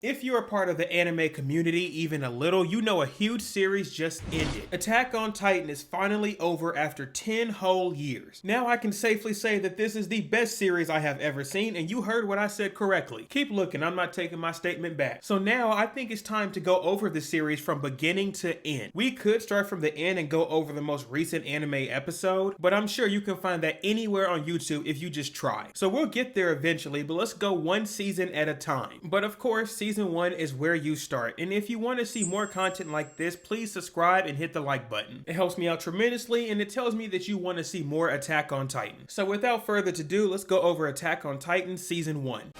If you're a part of the anime community even a little, you know a huge series just ended. Attack on Titan is finally over after 10 whole years. Now I can safely say that this is the best series I have ever seen, and you heard what I said correctly. Keep looking, I'm not taking my statement back. So now I think it's time to go over the series from beginning to end. We could start from the end and go over the most recent anime episode, but I'm sure you can find that anywhere on YouTube if you just try. So we'll get there eventually, but let's go one season at a time. But of course, Season 1 is where you start, and if you want to see more content like this, please subscribe and hit the like button. It helps me out tremendously, and it tells me that you want to see more Attack on Titan. So without further ado, let's go over Attack on Titan Season 1.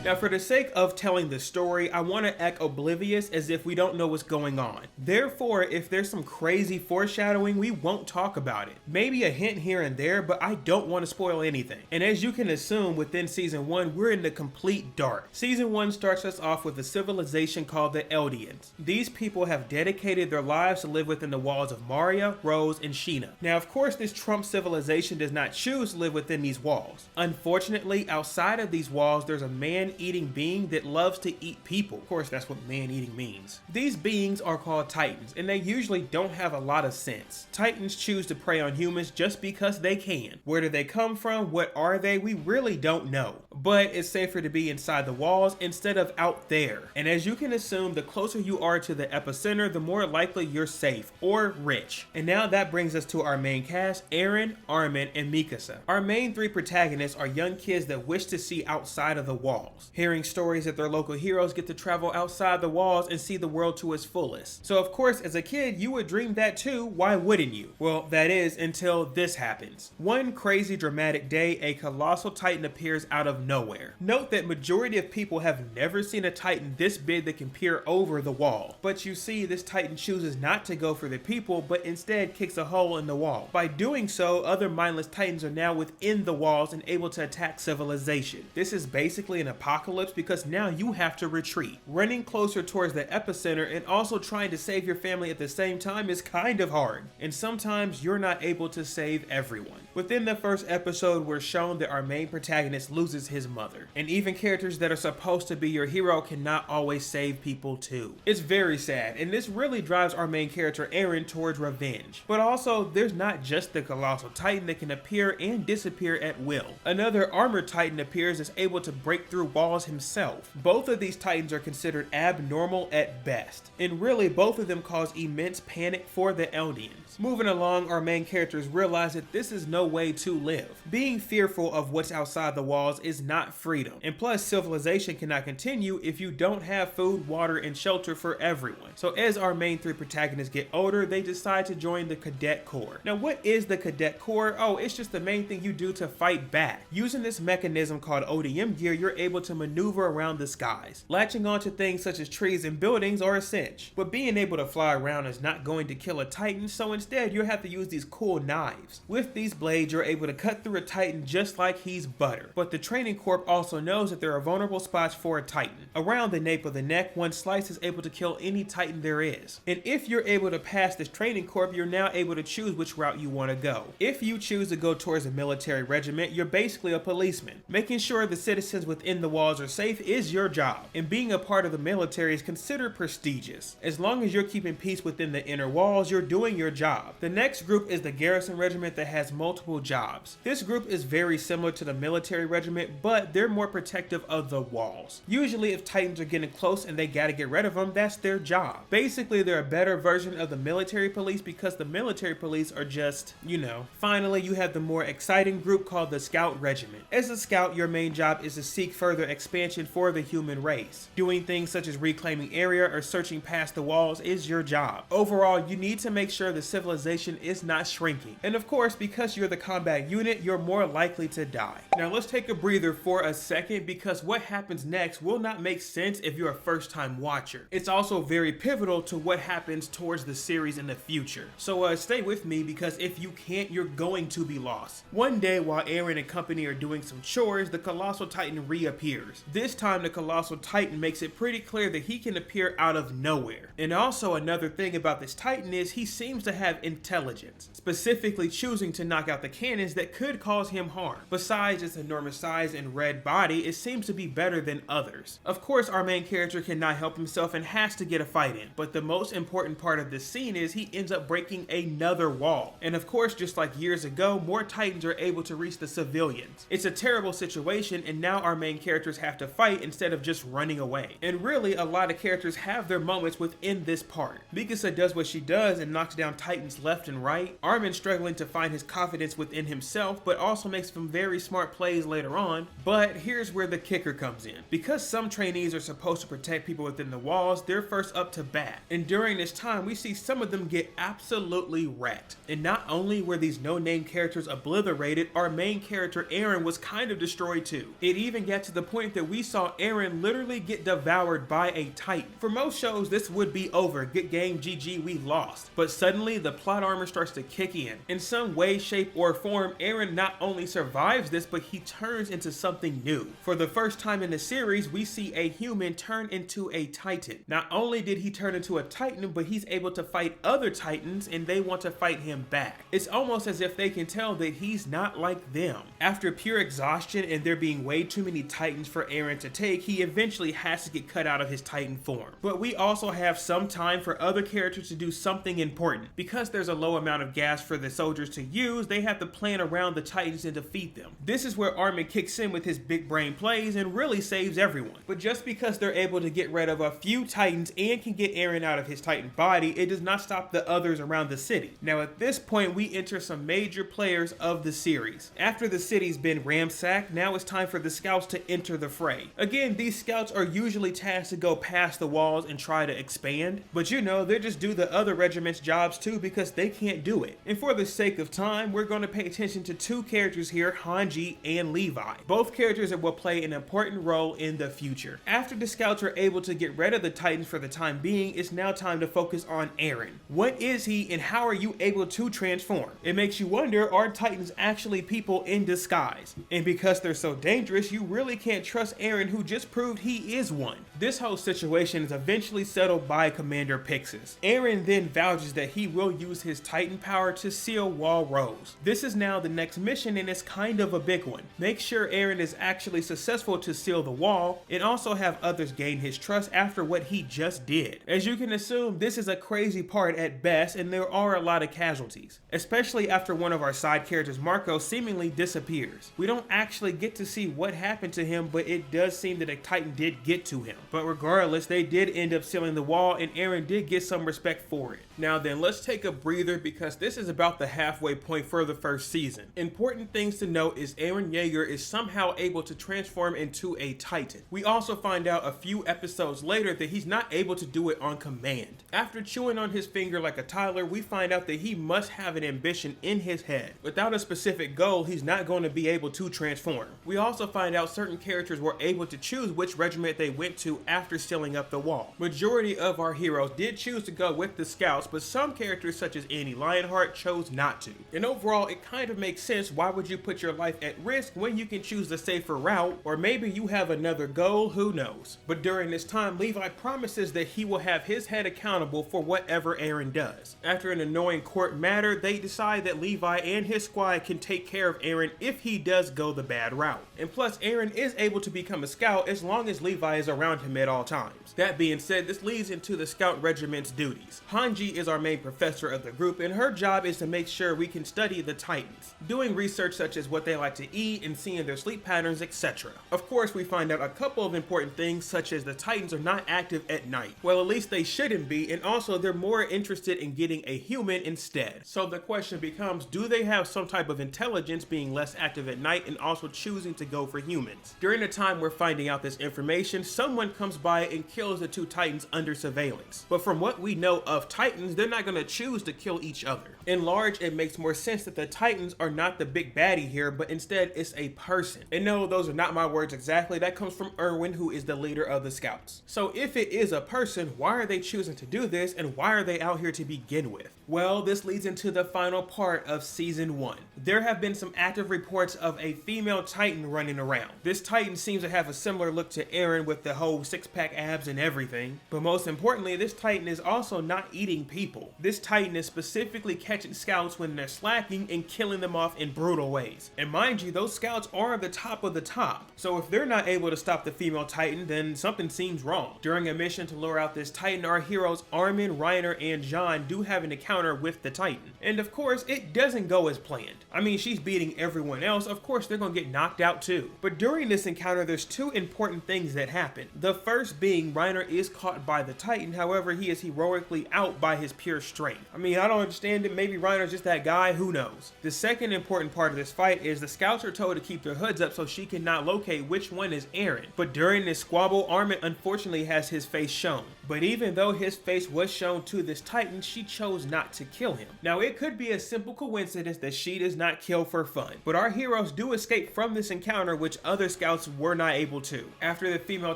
Now, for the sake of telling the story, I want to act oblivious as if we don't know what's going on. Therefore, if there's some crazy foreshadowing, we won't talk about it. Maybe a hint here and there, but I don't want to spoil anything. And as you can assume, within Season 1, we're in the complete dark. Season 1 starts us off with a civilization called the Eldians. These people have dedicated their lives to live within the walls of Maria, Rose, and Sheena. Now, of course, this Trump civilization does not choose to live within these walls. Unfortunately, outside of these walls, there's a man-eating being that loves to eat people. Of course, that's what man-eating means. These beings are called Titans, and they usually don't have a lot of sense. Titans choose to prey on humans just because they can. Where do they come from? What are they? We really don't know. But it's safer to be inside the walls instead of out there. And as you can assume, the closer you are to the epicenter, the more likely you're safe or rich. And now that brings us to our main cast, Eren, Armin, and Mikasa. Our main three protagonists are young kids that wish to see outside of the walls, hearing stories that their local heroes get to travel outside the walls and see the world to its fullest. So of course, as a kid, you would dream that too, why wouldn't you? Well, that is until this happens. One crazy dramatic day, a colossal titan appears out of nowhere. Note that majority of people have never seen a titan this big that can peer over the wall. But you see, this titan chooses not to go for the people, but instead kicks a hole in the wall. By doing so, other mindless titans are now within the walls and able to attack civilization. This is basically an apocalypse because now you have to retreat. Running closer towards the epicenter and also trying to save your family at the same time is kind of hard. And sometimes you're not able to save everyone. Within the first episode, we're shown that our main protagonist loses his mother. And even characters that are supposed to be your hero cannot always save people too. It's very sad, and this really drives our main character Eren towards revenge. But also, there's not just the colossal titan that can appear and disappear at will. Another armored titan appears that's able to break through walls himself. Both of these titans are considered abnormal at best, and really both of them cause immense panic for the Eldians. Moving along, our main characters realize that this is no way to live. Being fearful of what's outside the walls is not freedom, and plus civilization cannot continue if you don't have food, water, and shelter for everyone. So as our main three protagonists get older, they decide to join the Cadet Corps. Now what is the Cadet Corps? Oh, it's just the main thing you do to fight back. Using this mechanism called ODM gear, you're able to maneuver around the skies. Latching onto things such as trees and buildings are a cinch, but being able to fly around is not going to kill a titan, so instead you'll have to use these cool knives. With these blades, you're able to cut through a titan just like he's butter. But the training corps also knows that there are vulnerable spots for a titan. Around the nape of the neck, one slice is able to kill any titan there is. And if you're able to pass this training corps, you're now able to choose which route you want to go. If you choose to go towards a military regiment, you're basically a policeman. Making sure the citizens within the walls are safe is your job, and being a part of the military is considered prestigious. As long as you're keeping peace within the inner walls, you're doing your job. The next group is the garrison regiment that has multiple jobs. This group is very similar to the military regiment, but they're more protective of the walls. Usually if titans are getting close and they gotta get rid of them, that's their job. Basically, they're a better version of the military police because the military police are just, you know. Finally, you have the more exciting group called the scout regiment. As a scout, your main job is to seek further expansion for the human race. Doing things such as reclaiming area or searching past the walls is your job. Overall, you need to make sure the civilization is not shrinking. And of course, because you're the combat unit, you're more likely to die. Now let's take a breather for a second because what happens next will not make sense if you're a first-time watcher. It's also very pivotal to what happens towards the series in the future. So stay with me because if you can't, you're going to be lost. One day while Eren and company are doing some chores, the colossal titan reappears. This time the colossal titan makes it pretty clear that he can appear out of nowhere. And also another thing about this titan is he seems to have intelligence, specifically choosing to knock out the cannons that could cause him harm. Besides its enormous size and red body, it seems to be better than others. Of course, our main character cannot help himself and has to get a fight in, but the most important part of this scene is he ends up breaking another wall. And of course, just like years ago, more Titans are able to reach the civilians. It's a terrible situation, and now our main characters have to fight instead of just running away. And really, a lot of characters have their moments within this part. Mikasa does what she does and knocks down Titans left and right. Armin struggling to find his confidence within himself, but also makes some very smart plays later on. But here's where the kicker comes in. Because some trainees are supposed to protect people within the walls, they're first up to bat. And during this time, we see some of them get absolutely wrecked. And not only were these no-name characters obliterated, our main character Eren was kind of destroyed too. It even got to the point that we saw Eren literally get devoured by a Titan. For most shows, this would be over. Good game, GG, we lost. But suddenly, the plot armor starts to kick in. In some way, shape, or form, Eren not only survives this, but he turns into something new. For the first time in the series, we see a human turn into a Titan. Not only did he turn into a Titan, but he's able to fight other Titans and they want to fight him back. It's almost as if they can tell that he's not like them. After pure exhaustion and there being way too many Titans for Eren to take, he eventually has to get cut out of his Titan form. But we also have some time for other characters to do something important. Because there's a low amount of gas for the soldiers to use, they have to plan around the Titans and defeat them. This is where Armin kicks in with his big brain plays and really saves everyone. But just because they're able to get rid of a few Titans and can get Eren out of his Titan body, it does not stop the others around the city. Now at this point, we enter some major players of the series. After the city's been ransacked, now it's time for the scouts to enter the fray. Again, these scouts are usually tasked to go past the walls and try to expand, but you know, they just do the other regiment's jobs too because they can't do it. And for the sake of time, we're going to pay attention to two characters here, Hanji and Levi. Both characters that will play an important role in the future. After the scouts are able to get rid of the Titans for the time being, it's now time to focus on Eren. What is he and how are you able to transform? It makes you wonder, are Titans actually people in disguise? And because they're so dangerous, you really can't trust Eren, who just proved he is one. This whole situation is eventually settled by Commander Pixis. Eren then vouches that he will use his Titan power to seal Wall Rose. This is now the next mission and it's kind of a big one. Make sure Eren is actually successful to seal the wall and also have others gain his trust after what he just did. As you can assume, this is a crazy part at best and there are a lot of casualties, especially after one of our side characters, Marco, seemingly disappears. We don't actually get to see what happened to him, but it does seem that a Titan did get to him. But regardless, they did end up sealing the wall and Eren did get some respect for it. Now then, let's take a breather because this is about the halfway point for the first season. Important things to note is Eren Yeager is somehow able to transform into a Titan. We also find out a few episodes later that he's not able to do it on command. After chewing on his finger like a toddler, we find out that he must have an ambition in his head. Without a specific goal, he's not going to be able to transform. We also find out certain characters were able to choose which regiment they went to after sealing up the wall. Majority of our heroes did choose to go with the scouts, but some characters such as Annie Lionheart chose not to. And overall, it kind of makes sense. Why would you put your life at risk when you can choose the safer route? Or maybe you have another goal, who knows? But during this time, Levi promises that he will have his head accountable for whatever Eren does. After an annoying court matter, they decide that Levi and his squad can take care of Eren if he does go the bad route. And plus, Eren is able to become a scout as long as Levi is around him at all times. That being said, this leads into the scout regiment's duties. Hanji is our main professor of the group, and her job is to make sure we can study the Titans, doing research such as what they like to eat and seeing their sleep patterns, etc. Of course, we find out a couple of important things such as the Titans are not active at night. Well, at least they shouldn't be, and also they're more interested in getting a human instead. So the question becomes, do they have some type of intelligence being less active at night and also choosing to go for humans? During the time we're finding out this information, someone comes by and kills the two Titans under surveillance. But from what we know of Titans, they're not going to choose to kill each other. In large, it makes more sense that the Titans are not the big baddie here, but instead it's a person. And no, those are not my words exactly. That comes from Erwin, who is the leader of the scouts. So if it is a person, why are they choosing to do this and why are they out here to begin with? Well, this leads into the final part of season 1. There have been some active reports of a female Titan running around. This Titan seems to have a similar look to Eren with the whole six-pack abs and everything. But most importantly, this Titan is also not eating people. This Titan is specifically catching scouts when they're slacking and killing them off in brutal ways. And mind you, those scouts are the top of the top, so if they're not able to stop the female Titan, then something seems wrong. During a mission to lure out this Titan, our heroes Armin, Reiner, and Jean do have an encounter with the Titan. And of course, it doesn't go as planned. I mean, she's beating everyone else, of course they're gonna get knocked out too. But during this encounter, there's two important things that happen. The first being Reiner is caught by the Titan, however, he is heroically out by his pure strength. I mean, I don't understand it, maybe Reiner's just that guy, who knows. The second important part of this fight is the scouts are told to keep their hoods up so she cannot locate which one is Eren. But during this squabble, Armin unfortunately has his face shown. But even though his face was shown to this Titan, she chose not to kill him. Now, it could be a simple coincidence that she does not kill for fun, but our heroes do escape from this encounter, which other scouts were not able to. After the female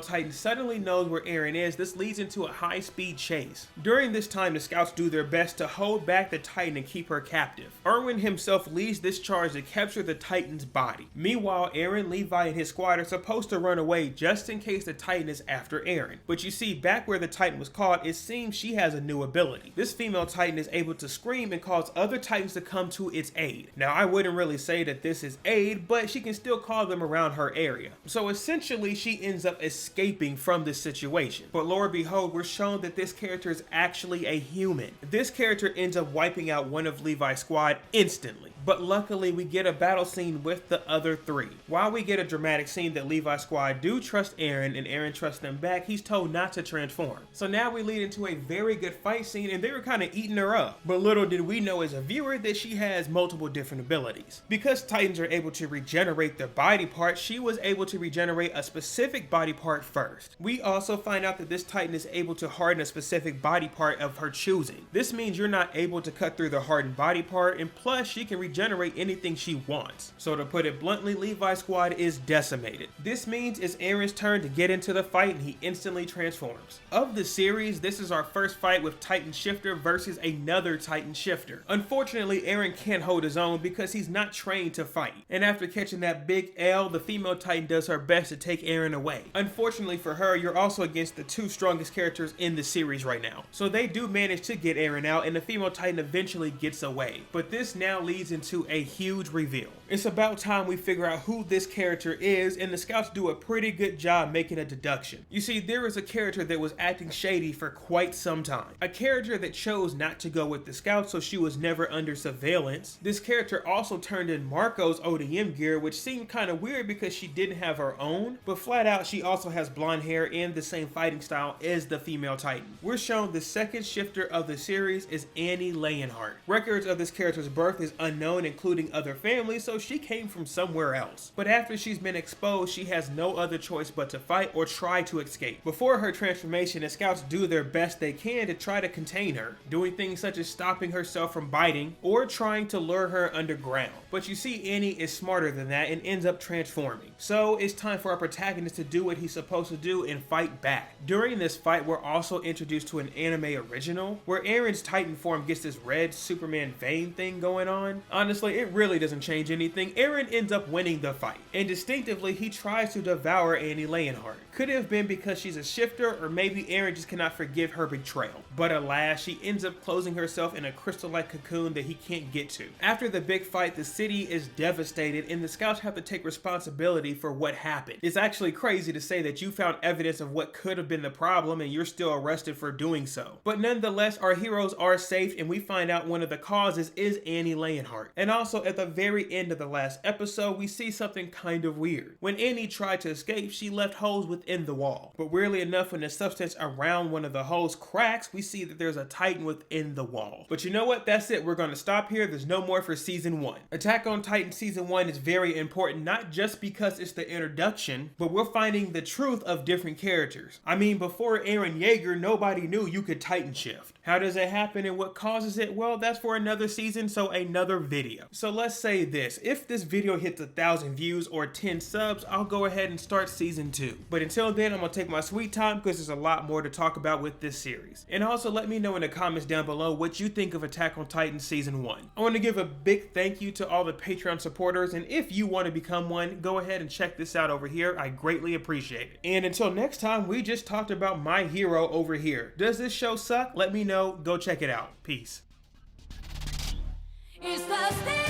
Titan suddenly knows where Eren is, this leads into a high-speed chase. During this time, the scouts do their best to hold back the Titan and keep her captive. Erwin himself leads this charge to capture the Titan's body. Meanwhile, Eren, Levi, and his squad are supposed to run away just in case the Titan is after Eren. But you see, back where the Titan was caught, it seems she has a new ability. This female Titan is able to scream and cause other Titans to come to its aid. Now, I wouldn't really say that this is aid, but she can still call them around her area. So essentially, she ends up escaping from this situation. But lo and behold, we're shown that this character is actually a human. This character ends up wiping out one of Levi's squad instantly. But luckily, we get a battle scene with the other three. While we get a dramatic scene that Levi's squad do trust Eren and Eren trusts them back, he's told not to transform. So now we lead into a very good fight scene, and they were kind of eating her up. But little did we know as a viewer that she has multiple different abilities. Because Titans are able to regenerate their body parts, she was able to regenerate a specific body part first. We also find out that this Titan is able to harden a specific body part of her choosing. This means you're not able to cut through the hardened body part, and plus she can regenerate anything she wants. So to put it bluntly, Levi's squad is decimated. This means it's Eren's turn to get into the fight, and he instantly transforms. Of the series, this is our first fight with Titan Shifter versus another Titan Shifter. Unfortunately, Eren can't hold his own because he's not trained to fight. And after catching that big L, the female Titan does her best to take Eren away. Unfortunately for her, you're also against the two strongest characters in the series right now. So they do manage to get Eren out, and the female Titan eventually gets away. But this now leads into a huge reveal. It's about time we figure out who this character is, and the scouts do a pretty good job making a deduction. You see, there is a character that was acting shady for quite some time. A character that chose not to go with the scouts, so she was never under surveillance. This character also turned in Marco's ODM gear, which seemed kind of weird because she didn't have her own, but flat out she also has blonde hair and the same fighting style as the female Titan. We're shown the second shifter of the series is Annie Leonhardt. Records of this character's birth is unknown, including other families, so she came from somewhere else. But after she's been exposed, she has no other choice but to fight or try to escape. Before her transformation, the scouts do their best they can to try to contain her, doing things such as stopping herself from biting or trying to lure her underground. But you see, Annie is smarter than that and ends up transforming. So it's time for our protagonist to do what he's supposed to do and fight back. During this fight, we're also introduced to an anime original where Eren's Titan form gets this red Superman vein thing going on. Honestly, it really doesn't change anything. Eren ends up winning the fight, and distinctively he tries to devour Annie Leonhardt. Could it have been because she's a shifter, or maybe Eren just cannot forgive her betrayal. But alas, she ends up closing herself in a crystal-like cocoon that he can't get to. After the big fight, the city is devastated, and the scouts have to take responsibility for what happened. It's actually crazy to say that you found evidence of what could have been the problem and you're still arrested for doing so. But nonetheless, our heroes are safe, and we find out one of the causes is Annie Leonhardt. And also at the very end of the last episode, we see something kind of weird. When Annie tried to escape, she left holes within the wall. But weirdly enough, when the substance around one of the holes cracks, we see that there's a Titan within the wall. But you know what? That's it. We're going to stop here. There's no more for season 1. Attack on Titan season 1 is very important, not just because it's the introduction, but we're finding the truth of different characters. I mean, before Eren Yeager, nobody knew you could Titan shift. How does it happen and what causes it? Well, that's for another season, so another video. So let's say this, if this video hits 1,000 views or 10 subs, I'll go ahead and start season 2. But until then, I'm gonna take my sweet time because there's a lot more to talk about with this series. And also let me know in the comments down below what you think of Attack on Titan season 1. I want to give a big thank you to all the Patreon supporters, and if you want to become one, go ahead and check this out over here. I greatly appreciate it. And until next time, we just talked about my hero over here. Does this show suck? Let me know. Go check it out. Peace. I'll stay